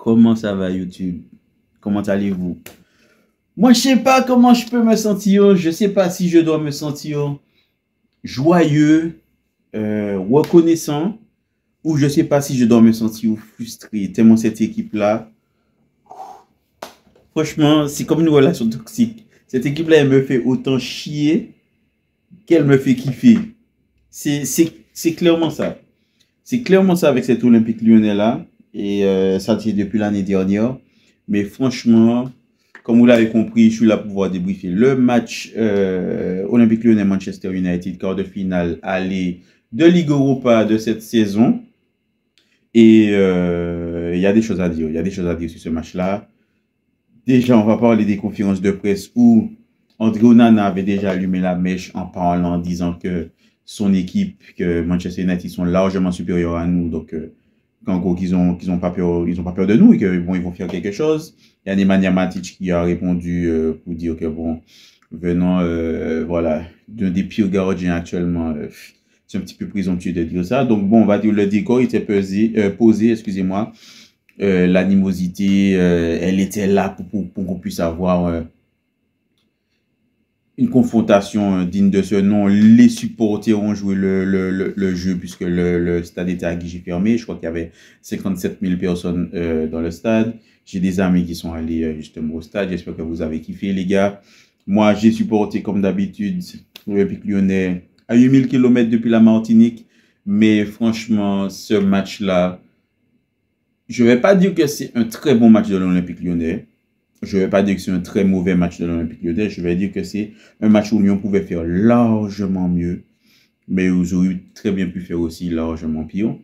Comment ça va YouTube? Comment allez-vous? Moi, je sais pas comment je peux me sentir. Je sais pas si je dois me sentir joyeux, reconnaissant, ou je sais pas si je dois me sentir frustré. Tellement cette équipe-là, franchement, c'est comme une relation toxique. Cette équipe-là, elle me fait autant chier qu'elle me fait kiffer. C'est clairement ça. C'est clairement ça avec cet Olympique Lyonnais-là. Et ça, c'est depuis l'année dernière. Mais franchement, comme vous l'avez compris, je suis là pour pouvoir débriefer le match Olympique Lyonnais-Manchester United, quart de finale aller de Ligue Europa de cette saison. Et il y a des choses à dire. Il y a des choses à dire sur ce match-là. Déjà, on va parler des conférences de presse où André Onana avait déjà allumé la mèche en parlant, en disant que son équipe, que Manchester United sont largement supérieurs à nous. Donc, qu'en gros, qu'ils ont pas peur de nous et que bon, ils vont faire quelque chose. Il y a Nemanja Matic qui a répondu pour dire que bon, venant voilà, d'un des pires gardiens actuellement, c'est un petit peu présomptueux de dire ça. Donc bon, on va dire le décor était posé, excusez-moi. L'animosité, elle était là pour qu'on puisse avoir une confrontation digne de ce nom. Les supporters ont joué le jeu puisque le stade était à guichet fermé. Je crois qu'il y avait 57 000 personnes dans le stade. J'ai des amis qui sont allés justement au stade. J'espère que vous avez kiffé, les gars. Moi, j'ai supporté comme d'habitude l'Olympique Lyonnais à 8000 km depuis la Martinique. Mais franchement, ce match-là, je ne vais pas dire que c'est un très bon match de l'Olympique Lyonnais. Je ne vais pas dire que c'est un très mauvais match de l'Olympique Lyonnais. Je vais dire que c'est un match où Lyon pouvait faire largement mieux. Mais ils auraient très bien pu faire aussi largement pire.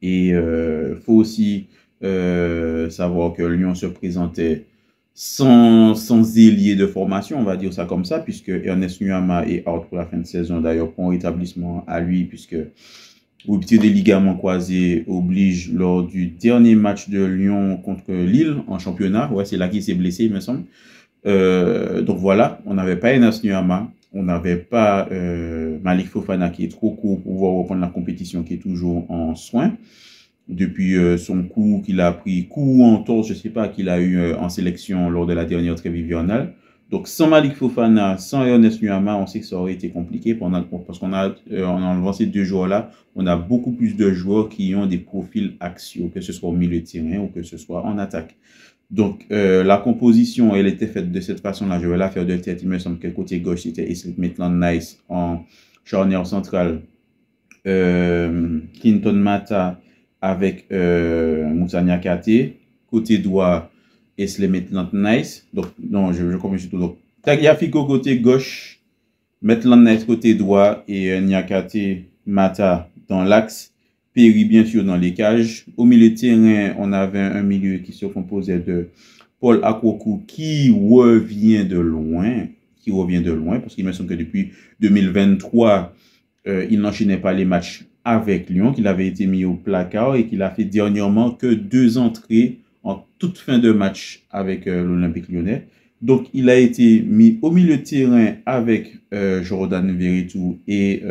Et il faut aussi savoir que Lyon se présentait sans ailier de formation, on va dire ça comme ça, puisque Ernest Nuama est out pour la fin de saison. D'ailleurs, pour un rétablissement à lui, puisque rupture des ligaments croisés oblige lors du dernier match de Lyon contre Lille en championnat. Ouais, c'est là qu'il s'est blessé, il me semble. Donc voilà, on n'avait pas Enas Nuama, on n'avait pas Malik Fofana qui est trop court pour pouvoir reprendre la compétition, qui est toujours en soins. Depuis son coup qu'il a pris, coup en torse, je ne sais pas, qu'il a eu en sélection lors de la dernière trêve hivernale. Donc, sans Malik Fofana, sans Ernest Nuama, on sait que ça aurait été compliqué parce qu'on a, en enlevant ces deux joueurs-là, on a beaucoup plus de joueurs qui ont des profils axiaux, que ce soit au milieu de terrain ou que ce soit en attaque. Donc, la composition, elle était faite de cette façon-là. Je vais la faire de tête. Il me semble que côté gauche, c'était Wesley Maitland-Niles en charnière centrale. Clinton Mata avec Moussa Niakate. Côté droit, Wesley Maitland-Niles. Donc, non, je commence tout. Donc, Tagliafico côté gauche, Maitland-Niles côté droit et Niakate Mata dans l'axe. Perry, bien sûr, dans les cages. Au milieu de terrain, on avait un milieu qui se composait de Paul Akwoku qui revient de loin. Parce qu'il me semble que depuis 2023, il n'enchaînait pas les matchs avec Lyon, qu'il avait été mis au placard et qu'il a fait dernièrement que 2 entrées en toute fin de match avec l'Olympique Lyonnais. Donc, il a été mis au milieu de terrain avec Jordan Veretout et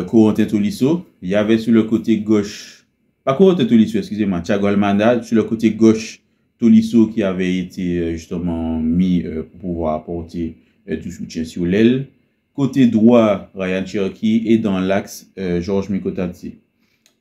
Corentin Tolisso. Il y avait sur le côté gauche, pas Corentin Tolisso, excusez-moi, Thiago Almada. Sur le côté gauche, Tolisso qui avait été justement mis pour pouvoir apporter du soutien sur l'aile. Côté droit, Ryan Cherki et dans l'axe, Georges Mikotadze.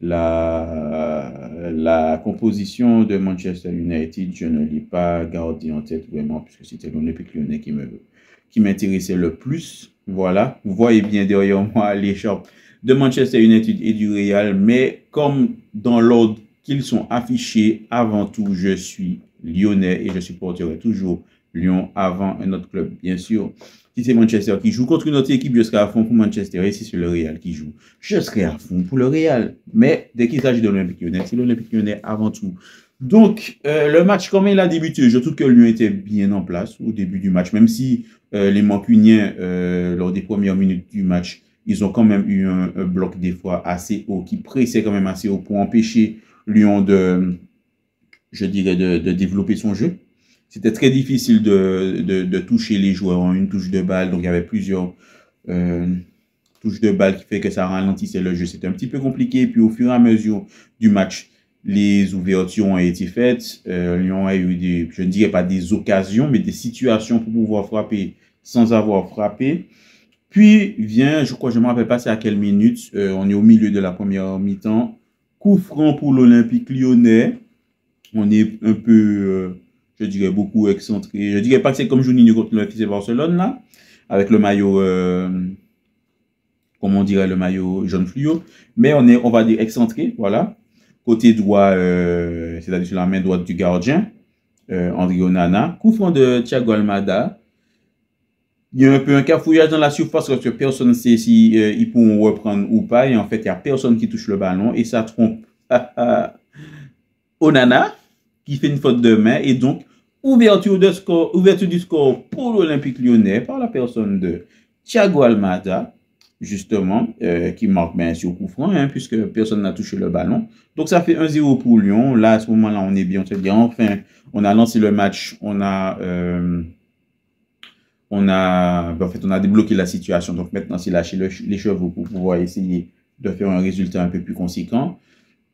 La composition de Manchester United, je ne l'ai pas gardé en tête vraiment, puisque c'était l'Olympique Lyonnais qui m'intéressait le plus. Voilà, vous voyez bien derrière moi l'écharpe de Manchester United et du Real, mais comme dans l'ordre qu'ils sont affichés, avant tout, je suis lyonnais et je supporterai toujours Lyon avant un autre club, bien sûr. Si c'est Manchester qui joue contre une autre équipe, je serai à fond pour Manchester. Et si c'est le Real qui joue, je serai à fond pour le Real. Mais dès qu'il s'agit de l'Olympique Lyonnais, c'est l'Olympique Lyonnais avant tout. Donc, le match, comment il a débuté? Je trouve que Lyon était bien en place au début du match, même si les Mancuniens, lors des premières minutes du match, ils ont quand même eu un bloc des fois assez haut, qui pressait quand même assez haut pour empêcher Lyon je dirais, de développer son jeu. C'était très difficile de toucher les joueurs en une touche de balle, donc il y avait plusieurs touche de balle qui fait que ça ralentissait le jeu. C'était un petit peu compliqué. Puis au fur et à mesure du match, les ouvertures ont été faites. Lyon a eu je ne dirais pas des occasions, mais des situations pour pouvoir frapper sans avoir frappé. Puis vient, je crois, je ne me rappelle pas c'est à quelle minute, on est au milieu de la première mi-temps. Coup franc pour l'Olympique lyonnais. On est un peu, je dirais, beaucoup excentré. Je ne dirais pas que c'est comme Juninho contre le FC Barcelone, là, avec le maillot, comment on dirait, le maillot jaune fluo. Mais on va dire, excentré, voilà. Côté droit, c'est-à-dire sur la main droite du gardien, André Onana. Coup franc de Thiago Almada. Il y a un peu un cafouillage dans la surface parce que personne ne sait si ils pourront reprendre ou pas. Et en fait, il n'y a personne qui touche le ballon et ça trompe Onana qui fait une faute de main. Et donc, ouverture du score pour l'Olympique lyonnais par la personne de Thiago Almada, justement, qui marque bien sûr coup franc, hein, puisque personne n'a touché le ballon. Donc, ça fait 1-0 pour Lyon. Là, à ce moment-là, on est bien. On se dit, enfin, on a lancé le match. En fait, on a débloqué la situation. Donc, maintenant, c'est lâcher les chevaux pour pouvoir essayer de faire un résultat un peu plus conséquent.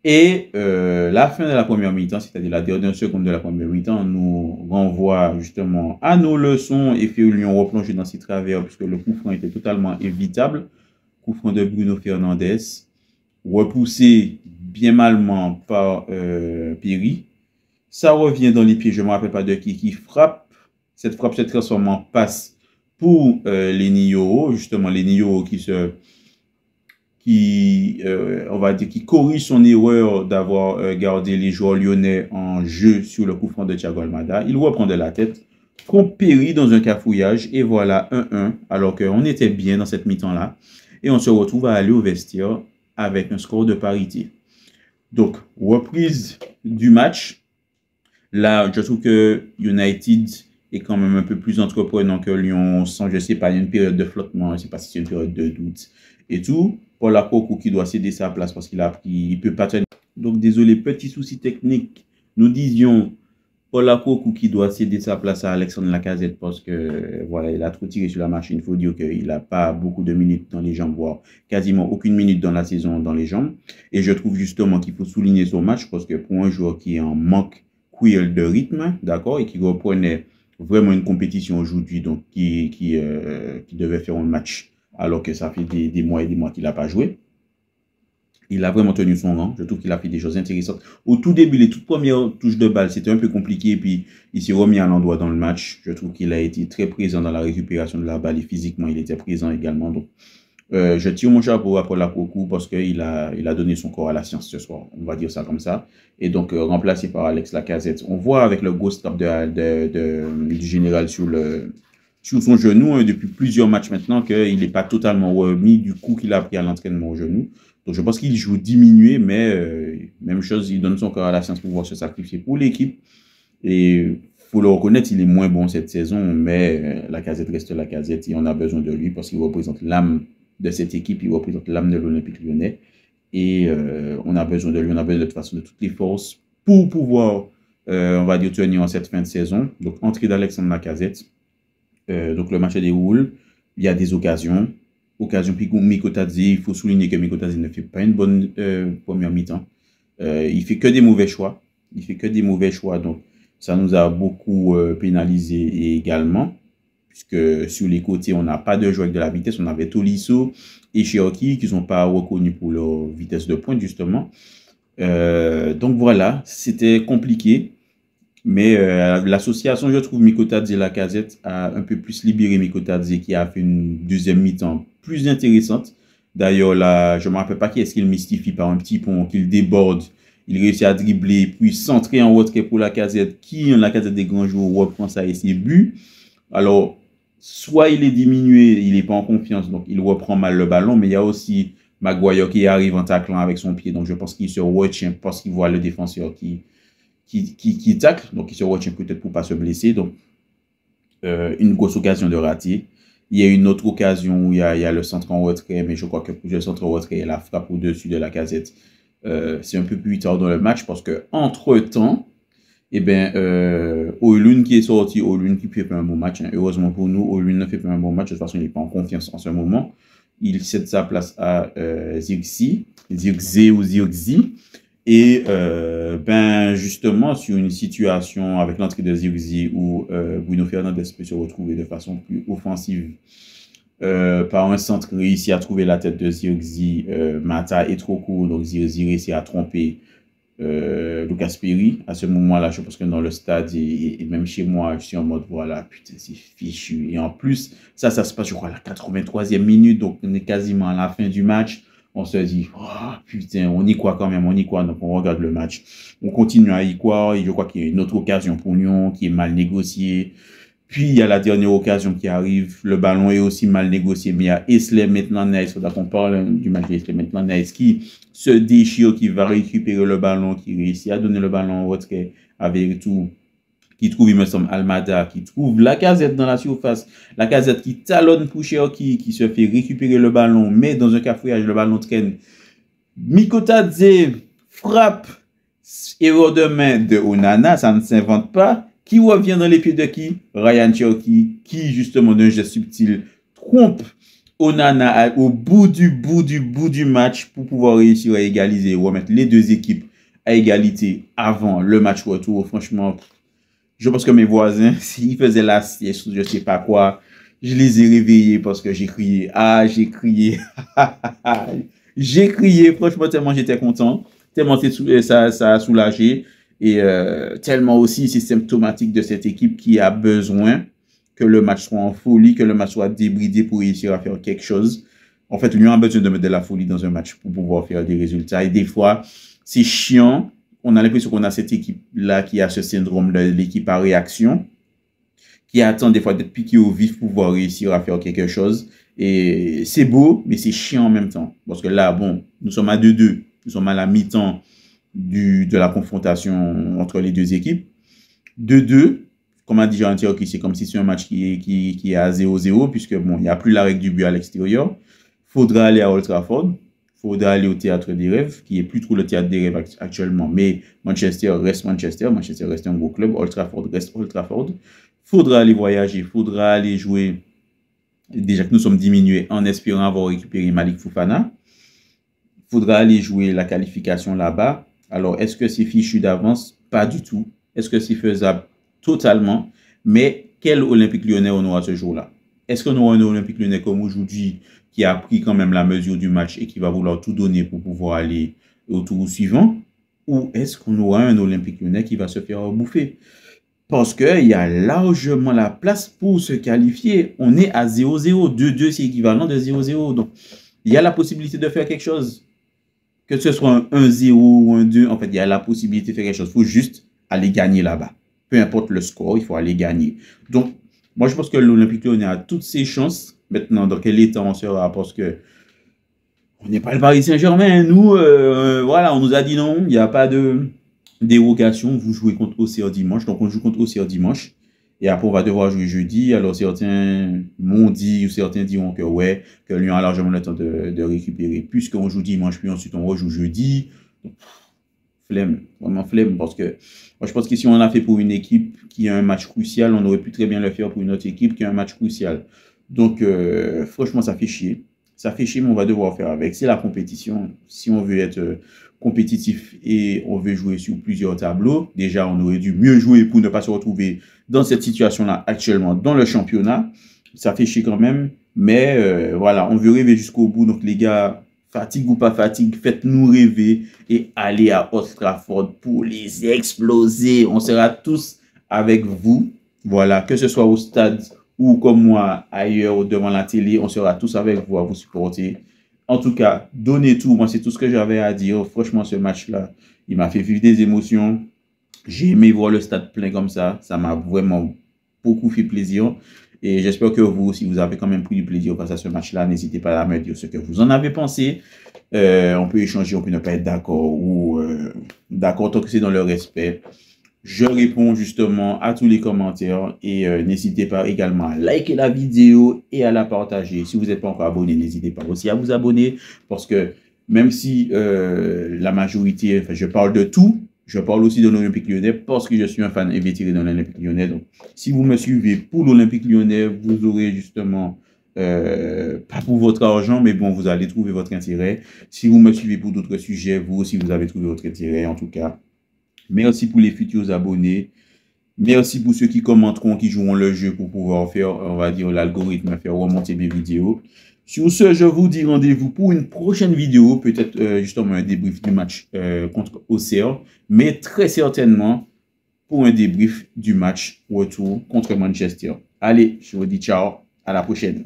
Et la fin de la première mi-temps, c'est-à-dire la dernière seconde de la première mi-temps, nous renvoie justement à nos leçons et fait Lyon replonger dans ses travers puisque le coup franc était totalement évitable. Coup franc de Bruno Fernandes, repoussé bien malement par Piri. Ça revient dans les pieds, je ne me rappelle pas de qui frappe. Cette frappe se transforme en passe pour les Nio, justement les Nio on va dire, qui corrige son erreur d'avoir gardé les joueurs lyonnais en jeu sur le coup franc de Thiago Almada. Il reprend de la tête, contre Piri dans un cafouillage et voilà 1-1 alors qu'on était bien dans cette mi-temps-là. Et on se retrouve à aller au vestiaire avec un score de parité. Donc, reprise du match. Là, je trouve que United est quand même un peu plus entreprenant que Lyon, sans, je sais pas, une période de flottement, je ne sais pas si c'est une période de doute et tout. Paul Akpoglu qui doit céder sa place parce qu'il peut pas tenir. Donc, désolé, petit souci technique. Nous disions Paul Akpoglu qui doit céder sa place à Alexandre Lacazette parce que, voilà, il a trop tiré sur la machine. Il faut dire qu'il n'a pas beaucoup de minutes dans les jambes, voire quasiment aucune minute dans la saison dans les jambes. Et je trouve justement qu'il faut souligner son match parce que pour un joueur qui est en manque cruel de rythme, d'accord, et qui reprenait vraiment une compétition aujourd'hui, donc qui devait faire un match alors que ça fait des mois et des mois qu'il n'a pas joué. Il a vraiment tenu son rang. Je trouve qu'il a fait des choses intéressantes. Au tout début, les toutes premières touches de balle, c'était un peu compliqué. Puis, il s'est remis à l'endroit dans le match. Je trouve qu'il a été très présent dans la récupération de la balle et physiquement, il était présent également. Donc, je tire mon chapeau à Paul Akpoglu parce qu'il a donné son corps à la science ce soir. On va dire ça comme ça. Et donc, remplacé par Alex Lacazette. On voit avec le ghost tap du général sur son genou hein, depuis plusieurs matchs maintenant qu'il n'est pas totalement remis du coup qu'il a pris à l'entraînement au genou. Donc, je pense qu'il joue diminué, mais même chose, il donne son corps à la science pour pouvoir se sacrifier pour l'équipe. Et il faut le reconnaître, il est moins bon cette saison, mais Lacazette reste Lacazette et on a besoin de lui parce qu'il représente l'âme de cette équipe, il représente l'âme de l'Olympique lyonnais. Et on a besoin de lui, on a besoin de toute façon de toutes les forces pour pouvoir, on va dire, tenir en cette fin de saison. Donc, entrée d'Alexandre Lacazette. Donc, le match se déroule, il y a des occasions. Puis Mikotadze, il faut souligner que Mikotadze ne fait pas une bonne première mi-temps. Il fait que des mauvais choix. Donc ça nous a beaucoup pénalisé également, puisque sur les côtés, on n'a pas de joueurs avec de la vitesse. On avait Tolisso et Cherki qui ne sont pas reconnus pour leur vitesse de pointe, justement. Donc voilà, c'était compliqué. Mais l'association, je trouve, Mikotadze et Lacazette a un peu plus libéré Mikotadze qui a fait une deuxième mi-temps plus intéressante. D'ailleurs, là, je ne me rappelle pas qui est-ce qu'il mystifie par un petit pont, qu'il déborde. Il réussit à dribbler, puis centrer en retrait pour Lacazette, qui, en Lacazette des grands jours, reprend ça et ses buts. Alors, soit il est diminué, il n'est pas en confiance, donc il reprend mal le ballon, mais il y a aussi Maguire qui arrive en taclant avec son pied. Donc, je pense qu'il se retient parce qu'il voit le défenseur qui tacle, donc il se retient peut-être pour ne pas se blesser. Donc, une grosse occasion de rater. Il y a une autre occasion où il y a le centre en retrait, mais je crois que pour le centre en retrait, la frappe au-dessus de Lacazette. C'est un peu plus tard dans le match parce que entre-temps, eh bien, Højlund qui est sorti, Højlund qui fait pas un bon match. Hein. Heureusement pour nous, Højlund ne fait pas un bon match. De toute façon, il n'est pas en confiance en ce moment. il cède sa place à Zirkzee ou Zirkzee. Et ben justement, sur une situation avec l'entrée de Zirkzee où Bruno Fernandes peut se retrouver de façon plus offensive par un centre réussi à trouver la tête de Zirkzee, Mata est trop court, donc Zirkzee réussit à tromper Lucas Perry. À ce moment-là, je pense que dans le stade et même chez moi, je suis en mode voilà, putain, c'est fichu. Et en plus, ça se passe, je crois, à la 83e minute, donc on est quasiment à la fin du match. On se dit, oh, putain, on y croit quand même, on y croit. Donc on regarde le match. On continue à y croire. Et je crois qu'il y a une autre occasion pour Lyon qui est mal négociée. Puis il y a la dernière occasion qui arrive. Le ballon est aussi mal négocié. Mais il y a Esley Maitland-Niles, il faudra qu'on parle du match d'Esley Maitland-Niles qui se déchire, qui va récupérer le ballon, qui réussit à donner le ballon au retrait avec tout. Qui trouve, il me semble, Almada, qui trouve Lacazette dans la surface. Lacazette qui talonne Poucher, qui se fait récupérer le ballon, mais dans un cafouillage, le ballon traîne. Mikotadze frappe, erreur de main de Onana, ça ne s'invente pas. Qui revient dans les pieds de qui? Ryan Cherki, qui justement d'un geste subtil trompe Onana au bout du match pour pouvoir réussir à égaliser, remettre les deux équipes à égalité avant le match retour. Franchement, je pense que mes voisins, s'ils faisaient la sieste ou je sais pas quoi, je les ai réveillés parce que j'ai crié. Ah, j'ai crié. J'ai crié. Franchement, tellement j'étais content. Tellement ça a soulagé. Et tellement aussi, c'est symptomatique de cette équipe qui a besoin que le match soit en folie, que le match soit débridé pour réussir à faire quelque chose. En fait, Lyon a besoin de mettre de la folie dans un match pour pouvoir faire des résultats. Et des fois, c'est chiant. On a l'impression qu'on a cette équipe-là qui a ce syndrome de l'équipe à réaction, qui attend des fois d'être piqué au vif pour pouvoir réussir à faire quelque chose. Et c'est beau, mais c'est chiant en même temps. Parce que là, bon, nous sommes à 2-2. Nous sommes à la mi-temps de la confrontation entre les deux équipes. 2-2, comme a dit Jean Cherki, c'est comme si c'est un match qui est à 0-0, puisque bon, il n'y a plus la règle du but à l'extérieur. Il faudra aller à Old Trafford. Il faudra aller au théâtre des rêves, qui est plus trop le théâtre des rêves actuellement, mais Manchester reste Manchester reste un gros club, Old Trafford reste Old Trafford. Il faudra aller voyager, il faudra aller jouer, déjà que nous sommes diminués en espérant avoir récupéré Malik Fofana. Il faudra aller jouer la qualification là-bas. Alors, est-ce que c'est fichu d'avance? Pas du tout. Est-ce que c'est faisable? Totalement. Mais quel Olympique Lyonnais on aura ce jour-là? Est-ce qu'on aura un Olympique Lyonnais comme aujourd'hui qui a pris quand même la mesure du match et qui va vouloir tout donner pour pouvoir aller au tour suivant? Ou est-ce qu'on aura un Olympique Lyonnais qui va se faire bouffer? Parce qu'il y a largement la place pour se qualifier. On est à 0-0. 2-2, c'est équivalent de 0-0. Donc, il y a la possibilité de faire quelque chose. Que ce soit un 1-0 ou un 2, en fait, il y a la possibilité de faire quelque chose. Il faut juste aller gagner là-bas. Peu importe le score, il faut aller gagner. Donc, moi, je pense que l'Olympique Lyonnais a toutes ses chances. Maintenant, dans quel état on sera? Parce que on n'est pas le Paris Saint-Germain. Nous, voilà, on nous a dit non. Il n'y a pas de dérogation. Vous jouez contre OCR dimanche. Donc, on joue contre OCR dimanche. Et après, on va devoir jouer jeudi. Alors, certains m'ont dit, ou certains diront que ouais, que Lyon a largement le temps de récupérer. Puisqu'on joue dimanche, puis ensuite on rejoue jeudi. Flemme, vraiment flemme. Parce que moi, je pense que si on l'a fait pour une équipe qui a un match crucial, on aurait pu très bien le faire pour une autre équipe qui a un match crucial. Donc, franchement, ça fait chier. Ça fait chier, mais on va devoir faire avec. C'est la compétition. Si on veut être compétitif et on veut jouer sur plusieurs tableaux, déjà, on aurait dû mieux jouer pour ne pas se retrouver dans cette situation-là actuellement dans le championnat. Ça fait chier quand même. Mais voilà, on veut rêver jusqu'au bout. Donc, les gars, fatigue ou pas fatigue, faites-nous rêver et allez à Old Trafford pour les exploser. On sera tous avec vous. Voilà, que ce soit au stade ou comme moi, ailleurs, devant la télé, on sera tous avec vous à vous supporter. En tout cas, donnez tout. Moi, c'est tout ce que j'avais à dire. Franchement, ce match-là, il m'a fait vivre des émotions. J'ai aimé voir le stade plein comme ça. Ça m'a vraiment beaucoup fait plaisir. Et j'espère que vous, si vous avez quand même pris du plaisir face à ce match-là, n'hésitez pas à me dire ce que vous en avez pensé. On peut échanger, on peut ne pas être d'accord ou d'accord tant que c'est dans le respect. Je réponds justement à tous les commentaires et n'hésitez pas également à liker la vidéo et à la partager. Si vous n'êtes pas encore abonné, n'hésitez pas aussi à vous abonner parce que même si la majorité, enfin, je parle de tout, je parle aussi de l'Olympique Lyonnais parce que je suis un fan invétéré de l'Olympique Lyonnais. Donc, si vous me suivez pour l'Olympique Lyonnais, vous aurez justement pas pour votre argent, mais bon, vous allez trouver votre intérêt. Si vous me suivez pour d'autres sujets, vous aussi, vous avez trouvé votre intérêt, en tout cas. Merci pour les futurs abonnés. Merci pour ceux qui commenteront, qui joueront le jeu pour pouvoir faire, on va dire, l'algorithme, faire remonter mes vidéos. Sur ce, je vous dis rendez-vous pour une prochaine vidéo, peut-être justement un débrief du match contre Auxerre, mais très certainement pour un débrief du match retour contre Manchester. Allez, je vous dis ciao, à la prochaine.